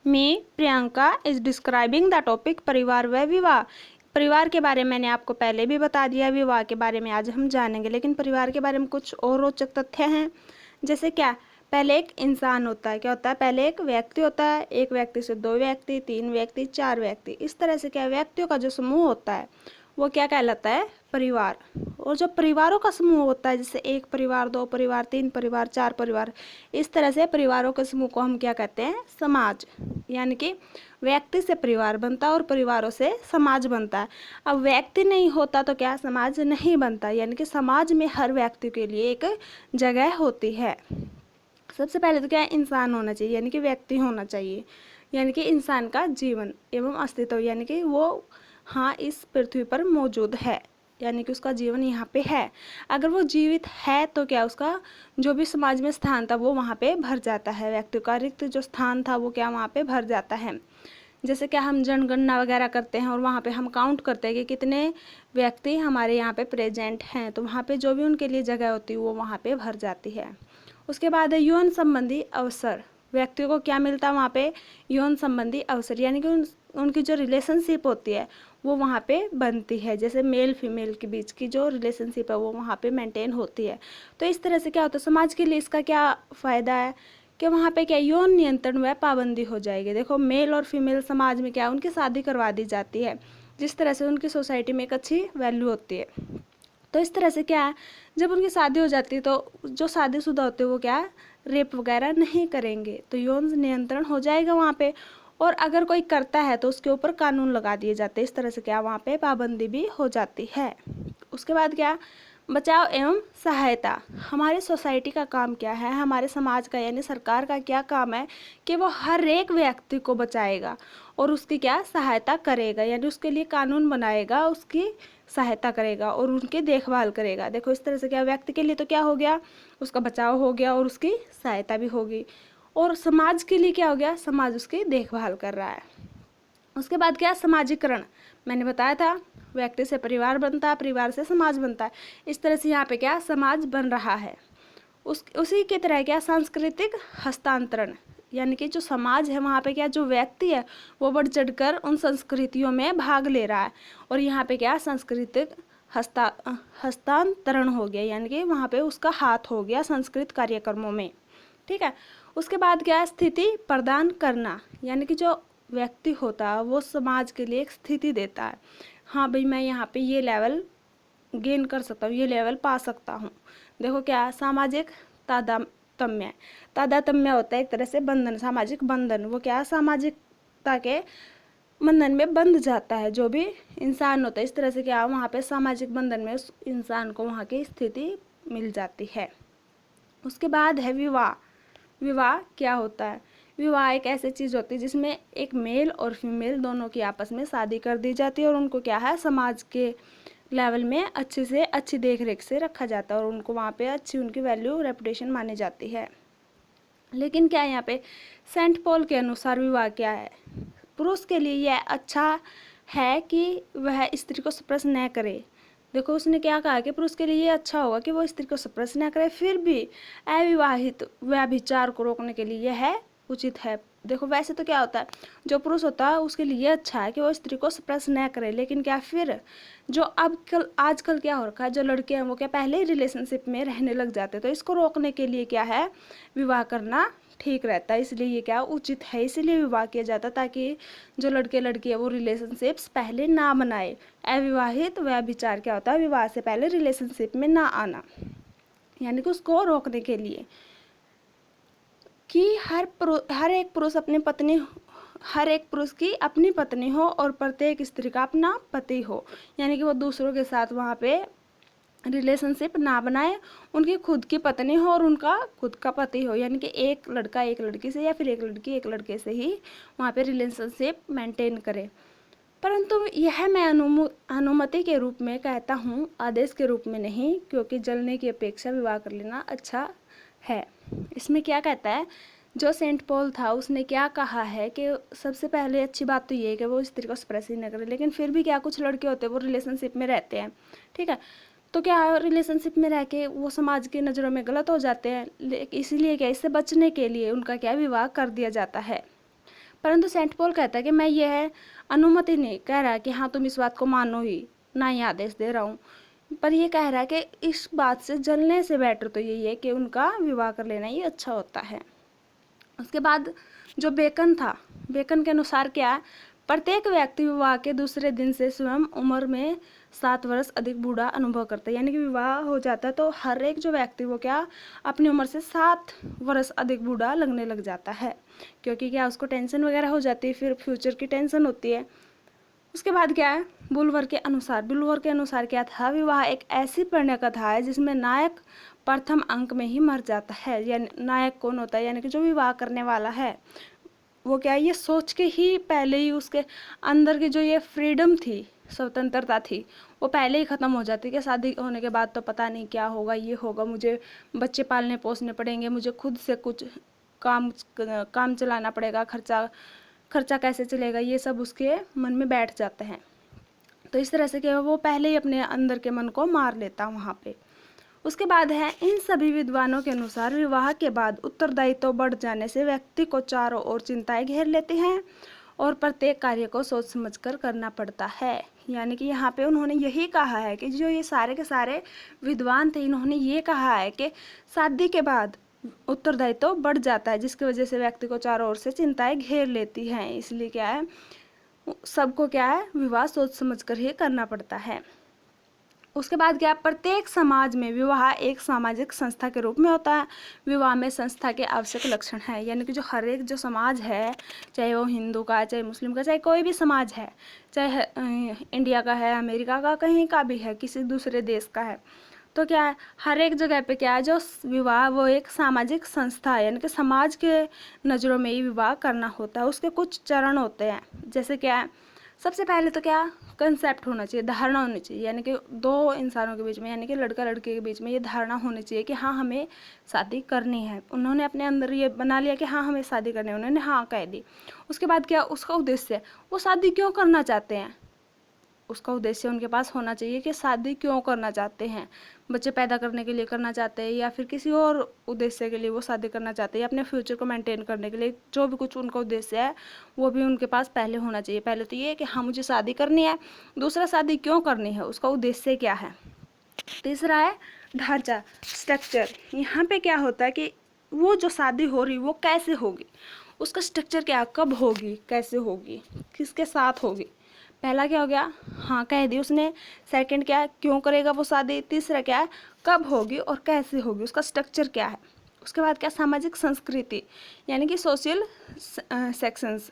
Me Priyanka is describing the topic परिवार व विवाह। परिवार के बारे में मैंने आपको पहले भी बता दिया, विवाह के बारे में आज हम जानेंगे, लेकिन परिवार के बारे में कुछ और रोचक तथ्य हैं। जैसे क्या, पहले एक इंसान होता है, क्या होता है, पहले एक व्यक्ति होता है, एक व्यक्ति से 2 व्यक्ति, 3 व्यक्ति, 4 व्यक्ति, इस तरह से क्या व्यक्तियों का जो समूह होता है वो क्या कहलाता है, परिवार। और जो परिवारों का समूह होता है, जैसे 1 परिवार, 2 परिवार, 3 परिवार, 4 परिवार, इस तरह से परिवारों के समूह को हम क्या कहते हैं, समाज। यानी कि व्यक्ति से परिवार बनता है और परिवारों से समाज बनता है। अब व्यक्ति नहीं होता तो क्या समाज नहीं बनता, यानी कि समाज में हर व्यक्ति के लिए एक जगह होती है। सबसे पहले तो क्या है, इंसान होना चाहिए, यानी कि व्यक्ति होना चाहिए, यानी कि इंसान का जीवन एवं अस्तित्व, यानी कि वो हाँ इस पृथ्वी पर मौजूद है, यानी कि उसका जीवन यहाँ पे है। अगर वो जीवित है तो क्या उसका जो भी समाज में स्थान था वो वहाँ पे भर जाता है, व्यक्ति का रिक्त जो स्थान था वो क्या वहाँ पे भर जाता है। जैसे क्या हम जनगणना वगैरह करते हैं और वहाँ पे हम काउंट करते हैं कि कितने व्यक्ति हमारे यहाँ पे प्रेजेंट हैं, तो वहाँ पे जो भी उनके लिए जगह होती है वो वहाँ पे भर जाती है। उसके बाद है यौन संबंधी अवसर। व्यक्तियों को क्या मिलता है वहाँ पे, यौन संबंधी अवसर, यानी कि उनकी जो रिलेशनशिप होती है वो वहाँ पे बनती है। जैसे मेल फीमेल के बीच की जो रिलेशनशिप है वो वहाँ पे मेंटेन होती है। तो इस तरह से क्या होता है, समाज के लिए इसका क्या फ़ायदा है कि वहाँ पे क्या यौन नियंत्रण व पाबंदी हो जाएगी। देखो मेल और फीमेल समाज में क्या उनकी शादी करवा दी जाती है, जिस तरह से उनकी सोसाइटी में एक अच्छी वैल्यू होती है। तो इस तरह से क्या है, जब उनकी शादी हो जाती है तो जो शादीशुदा होते हैं वो क्या रेप वगैरह नहीं करेंगे, तो यौन नियंत्रण हो जाएगा वहाँ पे। और अगर कोई करता है तो उसके ऊपर कानून लगा दिए जाते हैं, इस तरह से क्या वहाँ पे पाबंदी भी हो जाती है। उसके बाद क्या, बचाव एवं सहायता। हमारी सोसाइटी का काम क्या है, हमारे समाज का यानी सरकार का क्या काम है कि वो हर एक व्यक्ति को बचाएगा और उसकी क्या सहायता करेगा, यानी उसके लिए कानून बनाएगा, उसकी सहायता करेगा और उनकी देखभाल करेगा। देखो इस तरह से क्या व्यक्ति के लिए तो क्या हो गया, उसका बचाव हो गया और उसकी सहायता भी होगी। और समाज के लिए क्या हो गया, समाज उसकी देखभाल कर रहा है। उसके बाद क्या, समाजीकरण। मैंने बताया था व्यक्ति से परिवार बनता है, परिवार से समाज बनता है, इस तरह से यहाँ पे क्या समाज बन रहा है। उसी की तरह क्या सांस्कृतिक हस्तांतरण, यानी कि जो समाज है वहाँ पे क्या जो व्यक्ति है वो बढ़ चढ़कर उन संस्कृतियों में भाग ले रहा है और यहाँ पे क्या सांस्कृतिक हस्तांतरण हो गया, यानी कि वहाँ पे उसका हाथ हो गया सांस्कृतिक कार्यक्रमों में। ठीक है। उसके बाद क्या, स्थिति प्रदान करना, यानी कि जो व्यक्ति होता है वो समाज के लिए एक स्थिति देता है। हाँ भाई मैं यहाँ पे ये लेवल गेन कर सकता हूँ, ये लेवल पा सकता हूँ। देखो क्या, सामाजिक तादात्म्य। तादात्म्य होता है एक तरह से बंधन, सामाजिक बंधन। वो क्या सामाजिकता के बंधन में बंध जाता है जो भी इंसान होता है, इस तरह से क्या वहाँ पे सामाजिक बंधन में उस इंसान को वहाँ की स्थिति मिल जाती है। उसके बाद है विवाह। विवाह क्या होता है, विवाह एक ऐसी चीज़ होती है जिसमें एक मेल और फीमेल दोनों की आपस में शादी कर दी जाती है और उनको क्या है समाज के लेवल में अच्छे से अच्छी देख रेख से रखा जाता है और उनको वहाँ पे अच्छी उनकी वैल्यू रेपुटेशन मानी जाती है। लेकिन क्या है यहाँ पे सेंट पॉल के अनुसार विवाह क्या है, पुरुष के लिए यह अच्छा है कि वह स्त्री को स्पर्श न करे। देखो उसने क्या कहा कि पुरुष के लिए ये अच्छा होगा कि वो स्त्री को स्पर्श न करे, फिर भी अविवाहित व्यभिचार को रोकने के लिए यह उचित है। देखो वैसे तो क्या होता है, जो पुरुष होता है उसके लिए अच्छा है कि वो स्त्री को स्पर्श न करे, लेकिन क्या फिर जो आजकल क्या हो रखा है, जो लड़के हैं वो क्या पहले ही रिलेशनशिप में रहने लग जाते हैं, तो इसको रोकने के लिए क्या है विवाह करना ठीक रहता है, इसलिए ये क्या उचित है, इसीलिए विवाह किया जाता है ताकि जो लड़के लड़की है वो रिलेशनशिप्स पहले ना बनाए। अविवाहित व्यभिचार क्या होता है, विवाह से पहले रिलेशनशिप में ना आना, यानी कि उसको रोकने के लिए कि हर एक पुरुष अपनी पत्नी, हर एक पुरुष की अपनी पत्नी हो और प्रत्येक स्त्री का अपना पति हो, यानी कि वो दूसरों के साथ वहाँ पे रिलेशनशिप ना बनाए, उनकी खुद की पत्नी हो और उनका खुद का पति हो, यानी कि एक लड़का एक लड़की से या फिर एक लड़की एक लड़के से ही वहाँ पे रिलेशनशिप मेंटेन करे। परंतु यह मैं अनुमति के रूप में कहता हूँ, आदेश के रूप में नहीं, क्योंकि जलने की अपेक्षा विवाह कर लेना अच्छा है। इसमें क्या कहता है, जो सेंट पॉल था उसने क्या कहा है कि सबसे पहले अच्छी बात तो ये है कि वो स्त्री को स्पर्श ही न करे, लेकिन फिर भी क्या कुछ लड़के होते हैं वो रिलेशनशिप में रहते हैं। ठीक है, तो क्या रिलेशनशिप में रह के वो समाज की नज़रों में गलत हो जाते हैं, इसीलिए क्या इससे बचने के लिए उनका क्या विवाह कर दिया जाता है। परंतु सेंट पॉल कहता है कि मैं यह अनुमति नहीं कह रहा कि हाँ तुम इस बात को मानो ही, ना ही आदेश दे रहा हूँ, पर ये कह रहा है कि इस बात से जलने से बेटर तो यही है कि उनका विवाह कर लेना ही अच्छा होता है। उसके बाद जो बेकन था, बेकन के अनुसार क्या है, प्रत्येक व्यक्ति विवाह के दूसरे दिन से स्वयं उम्र में 7 वर्ष अधिक बूढ़ा अनुभव करता है। यानी कि विवाह हो जाता है तो हर एक जो व्यक्ति वो क्या अपनी उम्र से 7 वर्ष अधिक बूढ़ा लगने लग जाता है, क्योंकि क्या उसको टेंशन वगैरह हो जाती है, फिर फ्यूचर की टेंशन होती है। उसके बाद क्या है, बुलवर के अनुसार क्या था, विवाह एक ऐसी प्रणय कथा है जिसमें नायक प्रथम अंक में ही मर जाता है। यानी नायक कौन होता है, यानी कि जो विवाह करने वाला है वो क्या है, ये सोच के ही पहले ही उसके अंदर की जो ये फ्रीडम थी, स्वतंत्रता थी, वो पहले ही ख़त्म हो जाती है कि शादी होने के बाद तो पता नहीं क्या होगा, ये होगा, मुझे बच्चे पालने पोसने पड़ेंगे, मुझे खुद से कुछ काम चलाना पड़ेगा, खर्चा कैसे चलेगा, ये सब उसके मन में बैठ जाते हैं। तो इस तरह से क्या वो पहले ही अपने अंदर के मन को मार लेता वहाँ पे। उसके बाद है, इन सभी विद्वानों के अनुसार विवाह के बाद उत्तरदायित्व बढ़ जाने से व्यक्ति को चारों ओर चिंताएं घेर लेती हैं और प्रत्येक कार्य को सोच समझकर करना पड़ता है। यानी कि यहाँ पे उन्होंने यही कहा है कि जो ये सारे के सारे विद्वान थे, इन्होंने ये कहा है कि शादी के बाद उत्तरदायित्व बढ़ जाता है, जिसकी वजह से व्यक्ति को चारों ओर से चिंताएं घेर लेती हैं। इसलिए क्या है, सबको क्या है, विवाह सोच समझकर ही करना पड़ता है। उसके बाद क्या, प्रत्येक समाज में विवाह एक सामाजिक संस्था के रूप में होता है। विवाह में संस्था के आवश्यक लक्षण है, यानी कि जो हर एक जो समाज है, चाहे वो हिंदू का, चाहे मुस्लिम का, चाहे कोई भी समाज है, चाहे इंडिया का है, अमेरिका का, कहीं का भी है, किसी दूसरे देश का है, तो क्या है, हर एक जगह पे क्या है, जो विवाह वो एक सामाजिक संस्था है, यानी कि समाज के नज़रों में ही विवाह करना होता है। उसके कुछ चरण होते हैं, जैसे क्या है, सबसे पहले तो क्या, कंसेप्ट होना चाहिए, धारणा होनी चाहिए, यानी कि दो इंसानों के बीच में, यानी कि लड़का लड़के के बीच में ये धारणा होनी चाहिए कि हाँ हमें शादी करनी है। उन्होंने अपने अंदर ये बना लिया कि हाँ हमें शादी करनी है, उन्होंने हाँ कह दी। उसके बाद क्या, उसका उद्देश्य, वो शादी क्यों करना चाहते हैं, उसका उद्देश्य उनके पास होना चाहिए कि शादी क्यों करना चाहते हैं, बच्चे पैदा करने के लिए करना चाहते हैं या फिर किसी और उद्देश्य के लिए वो शादी करना चाहते हैं, या अपने फ्यूचर को मेंटेन करने के लिए, जो भी कुछ उनका उद्देश्य है वो भी उनके पास पहले होना चाहिए। पहले तो ये कि हाँ मुझे शादी करनी है, दूसरा शादी क्यों करनी है, उसका उद्देश्य क्या है। तीसरा है ढांचा, स्ट्रक्चर। यहाँ पे क्या होता है कि वो जो शादी हो रही वो कैसे होगी, उसका स्ट्रक्चर क्या, कब होगी, कैसे होगी, किसके साथ होगी। पहला क्या हो गया, हाँ कह दी उसने। सेकंड क्या है, क्यों करेगा वो शादी। तीसरा क्या है, कब होगी और कैसे होगी, उसका स्ट्रक्चर क्या है। उसके बाद क्या, सामाजिक संस्कृति, यानी कि सोशल सेक्शंस।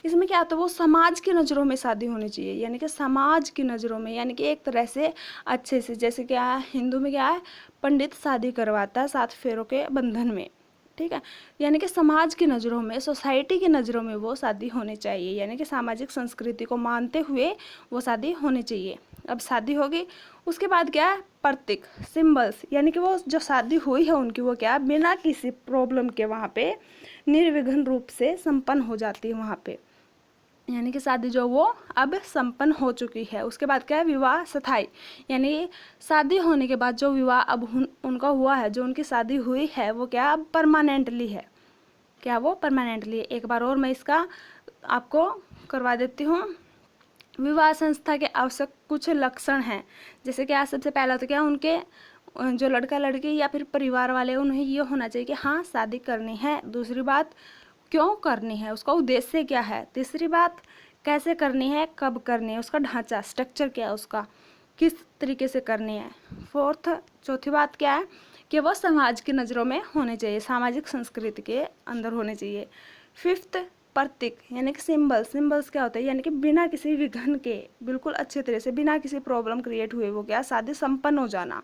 इसमें क्या होता है, वो समाज की नज़रों में शादी होनी चाहिए, यानी कि समाज की नज़रों में, यानी कि एक तरह से अच्छे से, जैसे क्या है हिंदू में क्या है, पंडित शादी करवाता है 7 फेरों के बंधन में, ठीक है, यानी कि समाज की नज़रों में, सोसाइटी की नज़रों में वो शादी होनी चाहिए, यानी कि सामाजिक संस्कृति को मानते हुए वो शादी होनी चाहिए। अब शादी होगी, उसके बाद क्या है, प्रतीक, सिंबल्स, यानी कि वो जो शादी हुई है उनकी वो क्या, बिना किसी प्रॉब्लम के वहाँ पे निर्विघ्न रूप से संपन्न हो जाती है वहाँ पे, यानी कि शादी जो वो अब संपन्न हो चुकी है। उसके बाद क्या है, विवाह स्थायी, यानी शादी होने के बाद जो विवाह अब उनका हुआ है, जो उनकी शादी हुई है वो क्या अब परमानेंटली है, क्या वो परमानेंटली है। एक बार और मैं इसका आपको करवा देती हूँ। विवाह संस्था के आवश्यक कुछ लक्षण हैं, जैसे क्या, सबसे पहला तो क्या, उनके जो लड़का लड़की या फिर परिवार वाले, उन्हें ये होना चाहिए कि हाँ शादी करनी है। दूसरी बात, क्यों करनी है, उसका उद्देश्य क्या है। तीसरी बात, कैसे करनी है, कब करनी है, उसका ढांचा, स्ट्रक्चर क्या है उसका, किस तरीके से करनी है। चौथी बात क्या है कि वह समाज की नज़रों में होने चाहिए, सामाजिक संस्कृति के अंदर होने चाहिए। फिफ्थ, प्रतीक, यानी कि सिंबल्स क्या होता है, यानी कि बिना किसी विघ्न के, बिल्कुल अच्छे तरह से, बिना किसी प्रॉब्लम क्रिएट हुए वो क्या, शादी संपन्न हो जाना,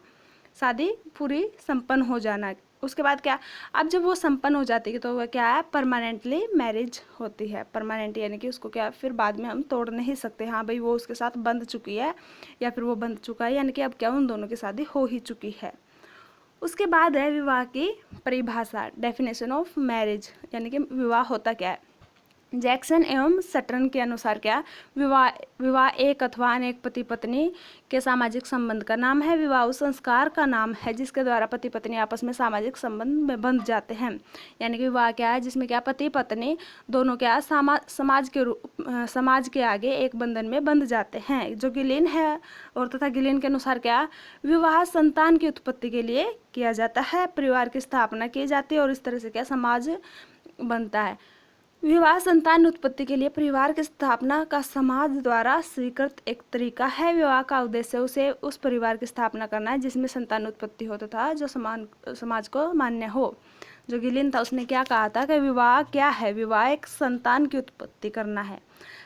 शादी पूरी संपन्न हो जाना। उसके बाद क्या, अब जब वो संपन्न हो जाती है तो वह क्या है, परमानेंटली मैरिज होती है। परमानेंट यानी कि उसको क्या, फिर बाद में हम तोड़ नहीं सकते, हाँ भाई वो उसके साथ बंध चुकी है या फिर वो बंध चुका है, यानी कि अब क्या, उन दोनों की शादी हो ही चुकी है। उसके बाद है विवाह की परिभाषा, डेफिनेशन ऑफ मैरिज, यानी कि विवाह होता क्या है। जैक्सन एवं सटर्न के अनुसार क्या, विवाह विवाह एक अथवा अनेक पति पत्नी के सामाजिक संबंध का नाम है। विवाह उस संस्कार का नाम है जिसके द्वारा पति पत्नी आपस में सामाजिक संबंध में बंध जाते हैं। यानी कि विवाह क्या है, जिसमें क्या पति पत्नी दोनों क्या समाज के आगे एक बंधन में बंध जाते हैं, जो गिलिन है। और तथा गिलिन के अनुसार क्या, विवाह संतान की उत्पत्ति के लिए किया जाता है, परिवार की स्थापना की जाती है और इस तरह से क्या समाज बनता है। विवाह संतान उत्पत्ति के लिए परिवार की स्थापना का समाज द्वारा स्वीकृत एक तरीका है। विवाह का उद्देश्य उस परिवार की स्थापना करना है जिसमें संतान उत्पत्ति हो तथा जो समाज को मान्य हो। जो गिलिन था उसने क्या कहा था कि विवाह क्या है, विवाह एक संतान की उत्पत्ति करना है,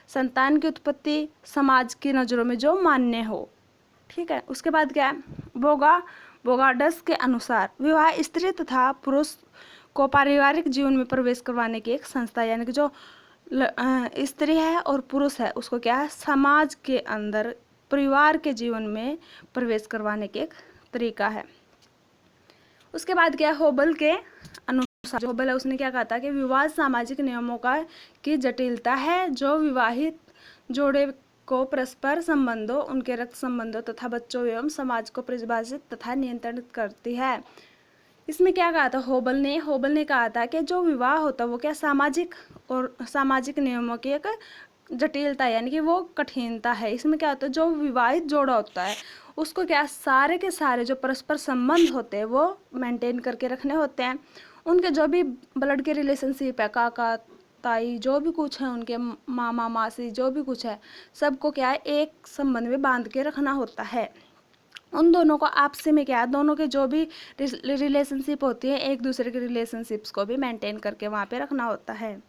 संतान की उत्पत्ति समाज की नज़रों में जो मान्य हो। ठीक है। उसके बाद क्या है, बोगार्डस के अनुसार विवाह स्त्री तथा पुरुष को पारिवारिक जीवन में प्रवेश करवाने की एक संस्था, यानी कि जो स्त्री है और पुरुष है उसको क्या है, समाज के अंदर परिवार के जीवन में प्रवेश करवाने के एक तरीका है। उसके बाद क्या, होबल के अनुसार, जो होबल है उसने क्या कहा था कि विवाह सामाजिक नियमों की जटिलता है जो विवाहित जोड़े को परस्पर संबंधों, उनके रक्त संबंधों तथा बच्चों एवं समाज को परिभाषित तथा नियंत्रित करती है। इसमें क्या कहा था होबल ने कहा था कि जो विवाह होता है वो क्या सामाजिक नियमों की एक जटिलता, यानी कि वो कठिनता है। इसमें क्या होता है, जो विवाहित जोड़ा होता है उसको क्या सारे के सारे जो परस्पर संबंध होते हैं वो मेंटेन करके रखने होते हैं। उनके जो भी ब्लड के रिलेशनशिप है, काका ताई जो भी कुछ है, उनके मामा मासी जो भी कुछ है, सबको क्या है एक संबंध में बांध के रखना होता है। उन दोनों को आपस में क्या है, दोनों के जो भी रिलेशनशिप होती है एक दूसरे के रिलेशनशिप्स को भी मेंटेन करके वहाँ पे रखना होता है।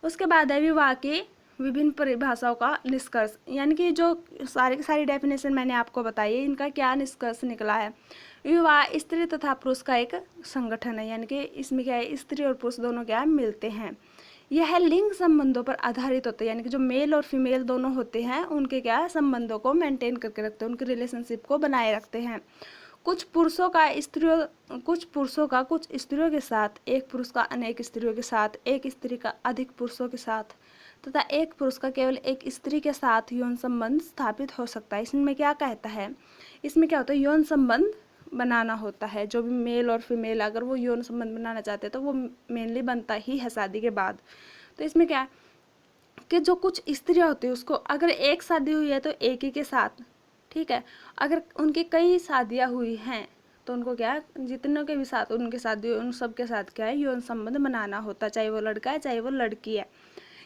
उसके बाद है विवाह की विभिन्न परिभाषाओं का निष्कर्ष, यानी कि जो सारी की सारी डेफिनेशन मैंने आपको बताई है, इनका क्या निष्कर्ष निकला है। विवाह स्त्री तथा पुरुष का एक संगठन है, यानी कि इसमें क्या है, स्त्री और पुरुष दोनों क्या मिलते हैं। यह लिंग संबंधों पर आधारित होते हैं, यानी कि जो मेल और फीमेल दोनों होते हैं उनके क्या संबंधों को मेंटेन करके रखते हैं, उनके रिलेशनशिप को बनाए रखते हैं। कुछ पुरुषों का कुछ स्त्रियों के साथ, एक पुरुष का अनेक स्त्रियों के साथ, एक स्त्री का अधिक पुरुषों के साथ तथा एक पुरुष का केवल एक स्त्री के साथ यौन संबंध स्थापित हो सकता है। इसमें क्या कहता है, इसमें क्या होता है, यौन संबंध बनाना होता है। जो भी मेल और फीमेल अगर वो यौन संबंध बनाना चाहते हैं तो वो मेनली बनता ही है शादी के बाद। तो इसमें क्या है कि जो कुछ स्त्रियाँ होती है उसको अगर एक शादी हुई है तो एक ही के साथ, ठीक है, अगर उनकी कई शादियाँ हुई हैं तो उनको क्या है, जितनों के भी साथ उनके शादी हुई उन सब के साथ क्या है यौन संबंध बनाना होता है, चाहे वो लड़का है चाहे वो लड़की है।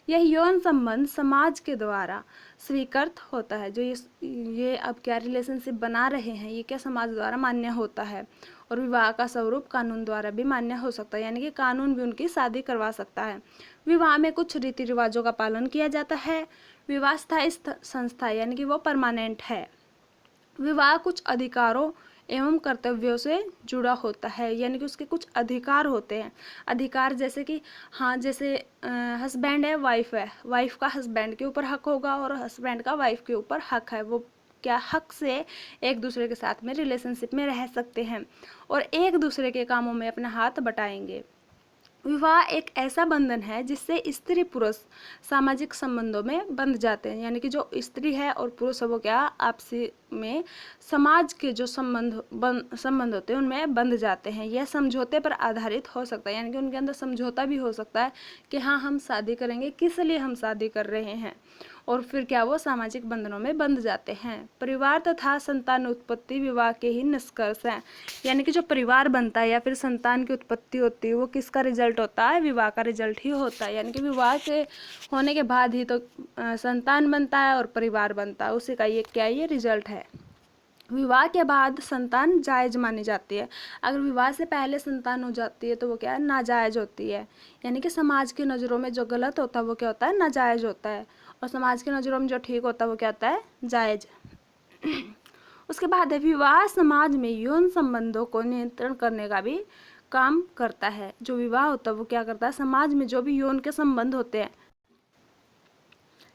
यह यौन संबंध समाज के द्वारा स्वीकृत होता है। जो ये अब क्या रिलेशनशिप बना रहे हैं ये क्या समाज द्वारा मान्य होता है। और विवाह का स्वरूप कानून द्वारा भी मान्य हो सकता है, यानी कि कानून भी उनकी शादी करवा सकता है। विवाह में कुछ रीति रिवाजों का पालन किया जाता है। विवाह स्थायी संस्था यानी कि वो परमानेंट है। विवाह कुछ अधिकारों एवं कर्तव्यों से जुड़ा होता है, यानी कि उसके कुछ अधिकार होते हैं। अधिकार जैसे कि हाँ, जैसे हस्बैंड है, वाइफ का हस्बैंड के ऊपर हक होगा और हस्बैंड का वाइफ के ऊपर हक है। वो क्या हक से एक दूसरे के साथ में रिलेशनशिप में रह सकते हैं और एक दूसरे के कामों में अपना हाथ बटाएंगे। विवाह एक ऐसा बंधन है जिससे स्त्री पुरुष सामाजिक संबंधों में बंध जाते हैं, यानी कि जो स्त्री है और पुरुष है वो क्या आपसी में समाज के जो संबंध होते हैं उनमें बंध जाते हैं। यह समझौते पर आधारित हो सकता है, यानी कि उनके अंदर समझौता भी हो सकता है कि हाँ हम शादी करेंगे, किस लिए हम शादी कर रहे हैं, और फिर क्या वो सामाजिक बंधनों में बंध जाते हैं। परिवार तथा संतान उत्पत्ति विवाह के ही निष्कर्ष हैं, यानी कि जो परिवार बनता है या फिर संतान की उत्पत्ति होती है वो किसका रिजल्ट होता है, विवाह का रिजल्ट ही होता है। यानी कि विवाह के होने के बाद ही तो संतान बनता है और परिवार बनता है, उसी का ये क्या ये रिजल्ट है। विवाह के बाद संतान जायज़ मानी जाती है। अगर विवाह से पहले संतान हो जाती है तो वो क्या है नाजायज़ होती है, यानी कि समाज की नज़रों में जो गलत होता है वो क्या होता है नाजायज़ होता है, और समाज की नज़रों में जो ठीक होता है वो क्या होता है जायज़। उसके बाद है विवाह समाज में यौन संबंधों को नियंत्रण करने का भी काम करता है। जो विवाह होता है वो क्या करता है, समाज में जो भी यौन के संबंध होते हैं,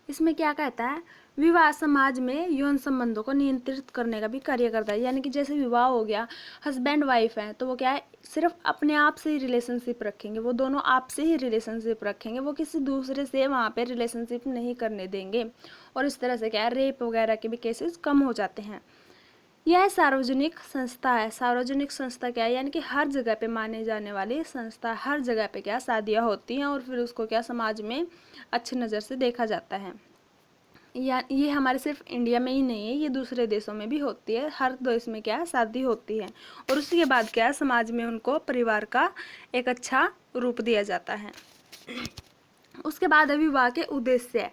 इसमें क्या कहता है, विवाह समाज में यौन संबंधों को नियंत्रित करने का भी कार्य करता है। यानी कि जैसे विवाह हो गया, हस्बैंड वाइफ है, तो वो क्या है, सिर्फ अपने आप से ही रिलेशनशिप रखेंगे, वो दोनों आपसे ही रिलेशनशिप रखेंगे, वो किसी दूसरे से वहाँ पे रिलेशनशिप नहीं करने देंगे। और इस तरह से क्या है, रेप वगैरह के भी केसेस कम हो जाते हैं। यह सार्वजनिक संस्था है। सार्वजनिक संस्था क्या है, यानी कि हर जगह पे माने जाने वाली संस्था। हर जगह पे क्या शादियाँ होती हैं और फिर उसको क्या समाज में अच्छी नज़र से देखा जाता है। या ये हमारे सिर्फ इंडिया में ही नहीं है, ये दूसरे देशों में भी होती है। हर देश में क्या है, शादी होती है और उसी के बाद क्या है, समाज में उनको परिवार का एक अच्छा रूप दिया जाता है। उसके बाद है विवाह के उद्देश्य।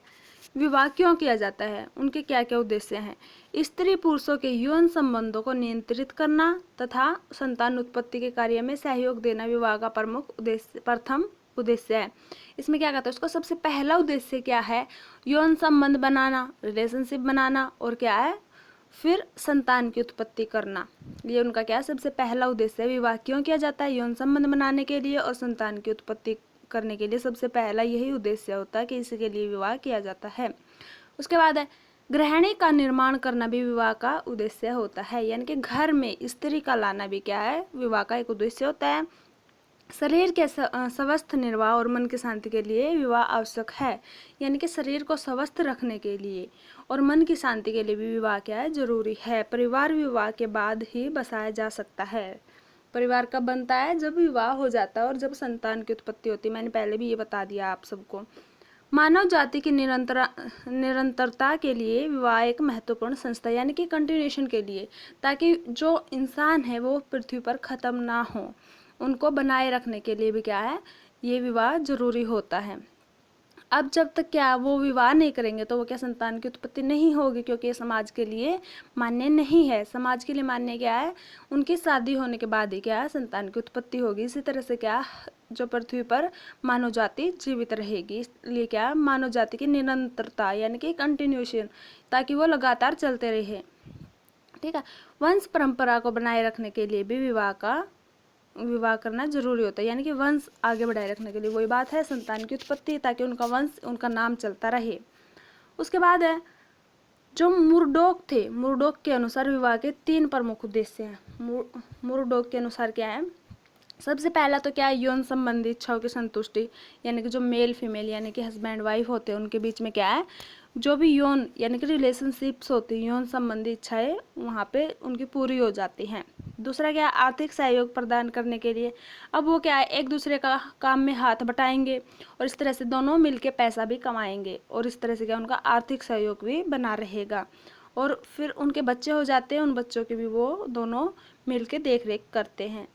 विवाह क्यों किया जाता है, उनके क्या क्या उद्देश्य हैं। स्त्री पुरुषों के यौन संबंधों को नियंत्रित करना तथा संतान उत्पत्ति के कार्य में सहयोग देना विवाह का प्रथम उद्देश्य है। इसमें क्या कहता है, उसका सबसे पहला उद्देश्य क्या है, यौन संबंध बनाना, रिलेशनशिप बनाना, और क्या है, फिर संतान की उत्पत्ति करना। ये उनका क्या है, सबसे पहला उद्देश्य है। विवाह क्यों किया जाता है, यौन संबंध बनाने के लिए और संतान की उत्पत्ति करने के लिए। सबसे पहला यही उद्देश्य होता है कि इसके लिए विवाह किया जाता है। उसके बाद है गृहिणी का निर्माण करना भी विवाह का उद्देश्य होता है। यानी कि घर में स्त्री का लाना भी क्या है, विवाह का एक उद्देश्य होता है। शरीर के स्वस्थ निर्वाह और मन की शांति के लिए विवाह आवश्यक है। यानी कि शरीर को स्वस्थ रखने के लिए और मन की शांति के लिए भी विवाह क्या है, जरूरी है। परिवार विवाह के बाद ही बसाया जा सकता है। परिवार कब बनता है, जब विवाह हो जाता है और जब संतान की उत्पत्ति होती है। मैंने पहले भी ये बता दिया आप सबको। मानव जाति की निरंतरता के लिए विवाह एक महत्वपूर्ण संस्था, यानी कि कंटिन्यूएशन के लिए, ताकि जो इंसान है वो पृथ्वी पर ख़त्म ना हो, उनको बनाए रखने के लिए भी क्या है, ये विवाह जरूरी होता है। अब जब तक क्या वो विवाह नहीं करेंगे तो वो क्या, संतान की उत्पत्ति नहीं होगी, क्योंकि ये समाज के लिए मान्य नहीं है। समाज के लिए मान्य क्या है, उनकी शादी होने के बाद ही क्या है, संतान की उत्पत्ति होगी। इसी तरह से क्या, जो पृथ्वी पर मानव जाति जीवित रहेगी, इसलिए क्या, मानव जाति की निरंतरता यानी कि कंटिन्यूएशन, ताकि वो लगातार चलते रहे। ठीक है। वंश परंपरा को बनाए रखने के लिए भी विवाह करना जरूरी होता है। यानी कि वंश आगे बढ़ाए रखने के लिए, वही बात है, संतान की उत्पत्ति, ताकि उनका वंश, उनका नाम चलता रहे। उसके बाद है जो मुरडोक थे, मुरडोक के अनुसार विवाह के 3 प्रमुख उद्देश्य हैं। मुरडोक के अनुसार क्या है, सबसे पहला तो क्या है, यौन संबंधी इच्छाओं की संतुष्टि। यानी कि जो मेल फीमेल यानी कि हस्बैंड वाइफ होते हैं, उनके बीच में क्या है, जो भी यौन यानी कि रिलेशनशिप्स होती हैं, यौन संबंधी इच्छाएं वहाँ पे उनकी पूरी हो जाती हैं। दूसरा क्या है, आर्थिक सहयोग प्रदान करने के लिए। अब वो क्या है, एक दूसरे का काम में हाथ बटाएंगे और इस तरह से दोनों मिलके पैसा भी कमाएंगे और इस तरह से क्या, उनका आर्थिक सहयोग भी बना रहेगा। और फिर उनके बच्चे हो जाते हैं, उन बच्चों की भी वो दोनों मिलके देख रेख करते हैं।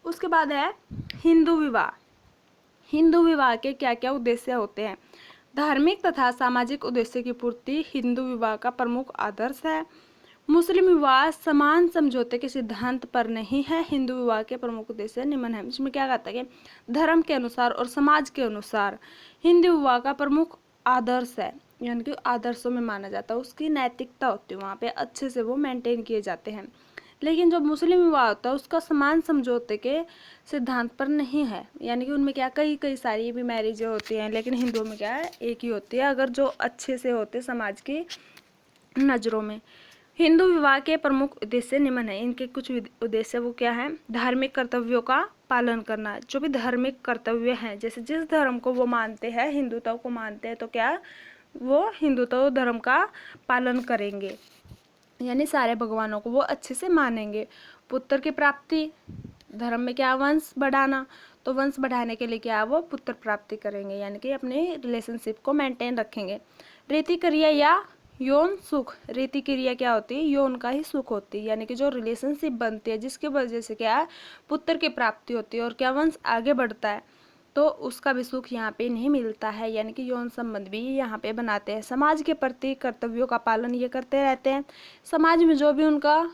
उसके बाद है हिंदू विवाह। हिंदू विवाह के क्या क्या उद्देश्य होते हैं। धार्मिक तथा सामाजिक उद्देश्य की पूर्ति हिंदू विवाह का प्रमुख आदर्श है। मुस्लिम विवाह समान समझौते के सिद्धांत पर नहीं है। हिंदू विवाह के प्रमुख उद्देश्य निम्न है। इसमें क्या कहता है कि धर्म के अनुसार और समाज के अनुसार हिंदू विवाह का प्रमुख आदर्श है, यानी कि आदर्शों में माना जाता है, उसकी नैतिकता होती है, वहाँ पे अच्छे से वो मेंटेन किए जाते हैं। लेकिन जो मुस्लिम विवाह होता है उसका समान समझौते के सिद्धांत पर नहीं है। यानी कि उनमें क्या, कई सारी भी मैरिजें होती हैं, लेकिन हिंदुओं में क्या है, एक ही होती है, अगर जो अच्छे से होते समाज की नज़रों में। हिंदू विवाह के प्रमुख उद्देश्य निम्न है। इनके कुछ उद्देश्य वो क्या है, धार्मिक कर्तव्यों का पालन करना। जो भी धार्मिक कर्तव्य हैं, जैसे जिस धर्म को वो मानते हैं, हिंदुत्व को मानते हैं, तो क्या वो हिंदुत्व धर्म का पालन करेंगे, यानी सारे भगवानों को वो अच्छे से मानेंगे। पुत्र की प्राप्ति, धर्म में क्या, वंश बढ़ाना, तो वंश बढ़ाने के लिए क्या, वो पुत्र प्राप्ति करेंगे, यानी कि अपने रिलेशनशिप को मेंटेन रखेंगे। रीति क्रिया या यौन सुख। रीति क्रिया क्या होती है, यौन का ही सुख होती है, यानी कि जो रिलेशनशिप बनती है जिसकी वजह से क्या है, पुत्र की प्राप्ति होती है और क्या, वंश आगे बढ़ता है, तो उसका भी सुख यहाँ पे नहीं मिलता है। यानी कि यौन संबंध भी यहाँ पे बनाते हैं। समाज के प्रति कर्तव्यों का पालन ये करते रहते हैं। समाज में जो भी उनका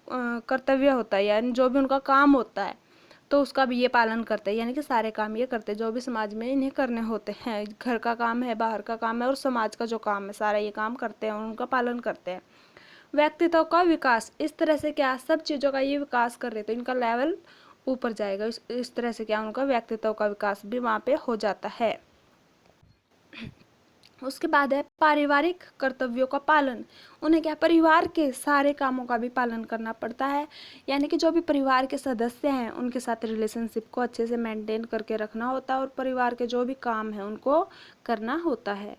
कर्तव्य होता है, यानी जो भी उनका काम होता है, तो उसका भी ये पालन करते हैं। यानी कि सारे काम ये करते हैं जो भी समाज में इन्हें करने होते हैं। घर का काम है, बाहर का काम है और समाज का जो काम है, सारा ये काम करते हैं और उनका पालन करते हैं। व्यक्तित्व का विकास, इस तरह से क्या, सब चीज़ों का ये विकास कर रहे, तो इनका लेवल ऊपर जाएगा। इस तरह से क्या, उनका व्यक्तित्व का विकास भी वहाँ पे हो जाता है। उसके बाद है पारिवारिक कर्तव्यों का पालन। उन्हें क्या, परिवार के सारे कामों का भी पालन करना पड़ता है, यानी कि जो भी परिवार के सदस्य हैं उनके साथ रिलेशनशिप को अच्छे से मेंटेन करके रखना होता है और परिवार के जो भी काम है उनको करना होता है।